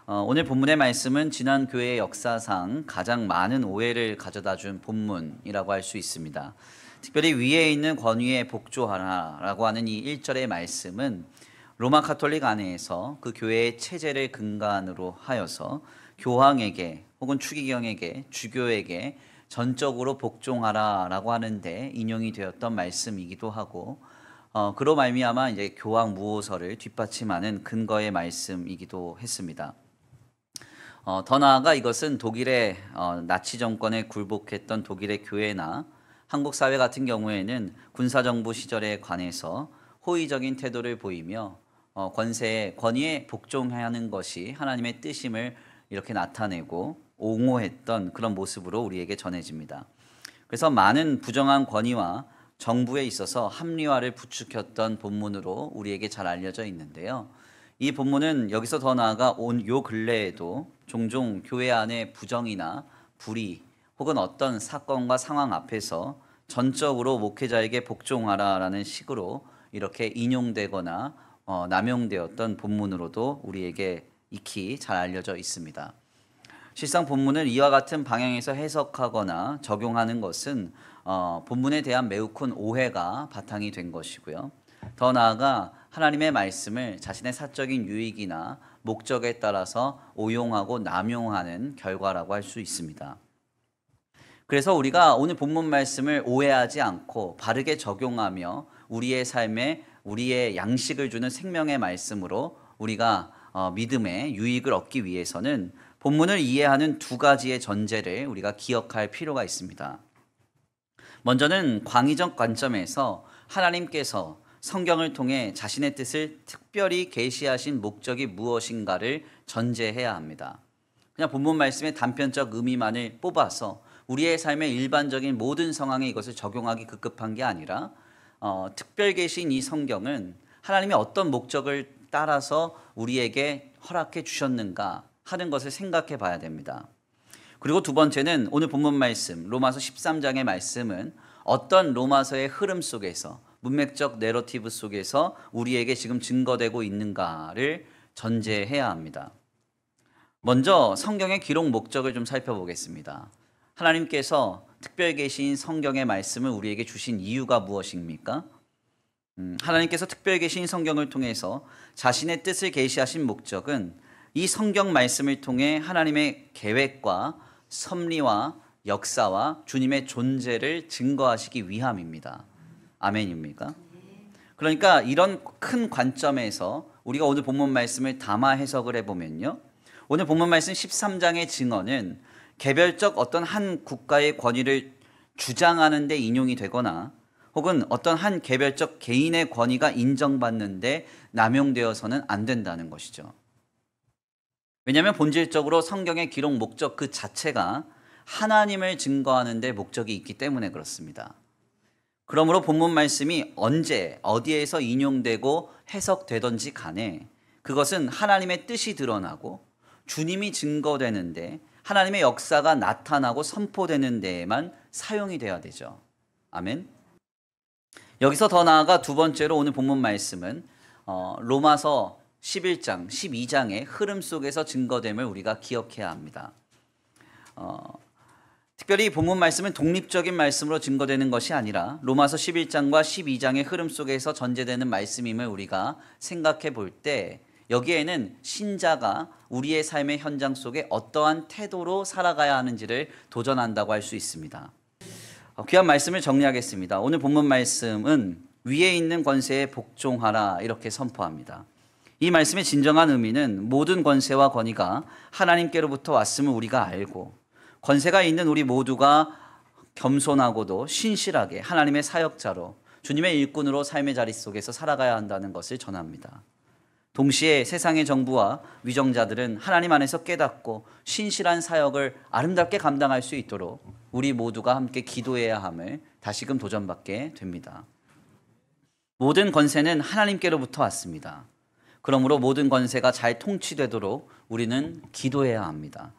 오늘 본문의 말씀은 지난 교회의 역사상 가장 많은 오해를 가져다 준 본문이라고 할 수 있습니다. 특별히 위에 있는 권위에 복종하라라고 하는 이 1절의 말씀은 로마 가톨릭 안에서 그 교회의 체제를 근간으로 하여서 교황에게 혹은 추기경에게 주교에게 전적으로 복종하라라고 하는데 인용이 되었던 말씀이기도 하고 그로 말미암아 이제 교황 무호서를 뒷받침하는 근거의 말씀이기도 했습니다. 더 나아가 이것은 독일의 나치 정권에 굴복했던 독일의 교회나 한국 사회 같은 경우에는 군사정부 시절에 관해서 호의적인 태도를 보이며 권위에 복종하는 것이 하나님의 뜻임을 이렇게 나타내고 옹호했던 그런 모습으로 우리에게 전해집니다. 그래서 많은 부정한 권위와 정부에 있어서 합리화를 부추겼던 본문으로 우리에게 잘 알려져 있는데요. 이 본문은 여기서 더 나아가 요 근래에도 종종 교회 안의 부정이나 불의 혹은 어떤 사건과 상황 앞에서 전적으로 목회자에게 복종하라라는 식으로 이렇게 인용되거나 남용되었던 본문으로도 우리에게 익히 잘 알려져 있습니다. 실상 본문을 이와 같은 방향에서 해석하거나 적용하는 것은 본문에 대한 매우 큰 오해가 바탕이 된 것이고요. 더 나아가 하나님의 말씀을 자신의 사적인 유익이나 목적에 따라서 오용하고 남용하는 결과라고 할 수 있습니다. 그래서 우리가 오늘 본문 말씀을 오해하지 않고 바르게 적용하며 우리의 삶에 우리의 양식을 주는 생명의 말씀으로 우리가 믿음의 유익을 얻기 위해서는 본문을 이해하는 두 가지의 전제를 우리가 기억할 필요가 있습니다. 먼저는 광의적 관점에서 하나님께서 성경을 통해 자신의 뜻을 특별히 계시하신 목적이 무엇인가를 전제해야 합니다. 그냥 본문 말씀의 단편적 의미만을 뽑아서 우리의 삶의 일반적인 모든 상황에 이것을 적용하기 급급한 게 아니라 특별 계신 이 성경은 하나님이 어떤 목적을 따라서 우리에게 허락해 주셨는가 하는 것을 생각해 봐야 됩니다. 그리고 두 번째는 오늘 본문 말씀 로마서 13장의 말씀은 어떤 로마서의 흐름 속에서 문맥적 내러티브 속에서 우리에게 지금 증거되고 있는가를 전제해야 합니다. 먼저 성경의 기록 목적을 좀 살펴보겠습니다. 하나님께서 특별 계신 성경의 말씀을 우리에게 주신 이유가 무엇입니까? 하나님께서 특별 계신 성경을 통해서 자신의 뜻을 계시하신 목적은 이 성경 말씀을 통해 하나님의 계획과 섭리와 역사와 주님의 존재를 증거하시기 위함입니다. 아멘입니까? 그러니까 이런 큰 관점에서 우리가 오늘 본문 말씀을 담아 해석을 해보면요. 오늘 본문 말씀 13장의 증언은 개별적 어떤 한 국가의 권위를 주장하는 데 인용이 되거나 혹은 어떤 한 개별적 개인의 권위가 인정받는데 남용되어서는 안 된다는 것이죠. 왜냐하면 본질적으로 성경의 기록 목적 그 자체가 하나님을 증거하는 데 목적이 있기 때문에 그렇습니다. 그러므로 본문 말씀이 언제 어디에서 인용되고 해석되든지 간에 그것은 하나님의 뜻이 드러나고 주님이 증거되는데 하나님의 역사가 나타나고 선포되는 데에만 사용이 돼야 되죠. 아멘. 여기서 더 나아가 두 번째로 오늘 본문 말씀은 로마서 11장, 12장의 흐름 속에서 증거됨을 우리가 기억해야 합니다. 특별히 본문 말씀은 독립적인 말씀으로 증거되는 것이 아니라 로마서 11장과 12장의 흐름 속에서 전제되는 말씀임을 우리가 생각해 볼 때 여기에는 신자가 우리의 삶의 현장 속에 어떠한 태도로 살아가야 하는지를 도전한다고 할 수 있습니다. 귀한 말씀을 정리하겠습니다. 오늘 본문 말씀은 위에 있는 권세에 복종하라 이렇게 선포합니다. 이 말씀의 진정한 의미는 모든 권세와 권위가 하나님께로부터 왔음을 우리가 알고 권세가 있는 우리 모두가 겸손하고도 신실하게 하나님의 사역자로 주님의 일꾼으로 삶의 자리 속에서 살아가야 한다는 것을 전합니다. 동시에 세상의 정부와 위정자들은 하나님 안에서 깨닫고 신실한 사역을 아름답게 감당할 수 있도록 우리 모두가 함께 기도해야 함을 다시금 도전받게 됩니다. 모든 권세는 하나님께로부터 왔습니다. 그러므로 모든 권세가 잘 통치되도록 우리는 기도해야 합니다.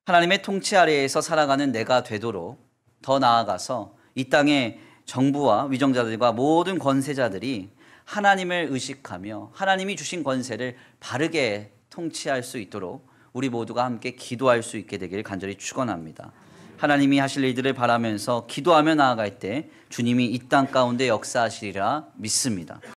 하나님의 통치 아래에서 살아가는 내가 되도록 더 나아가서 이 땅의 정부와 위정자들과 모든 권세자들이 하나님을 의식하며 하나님이 주신 권세를 바르게 통치할 수 있도록 우리 모두가 함께 기도할 수 있게 되길 간절히 축원합니다. 하나님이 하실 일들을 바라면서 기도하며 나아갈 때 주님이 이 땅 가운데 역사하시리라 믿습니다.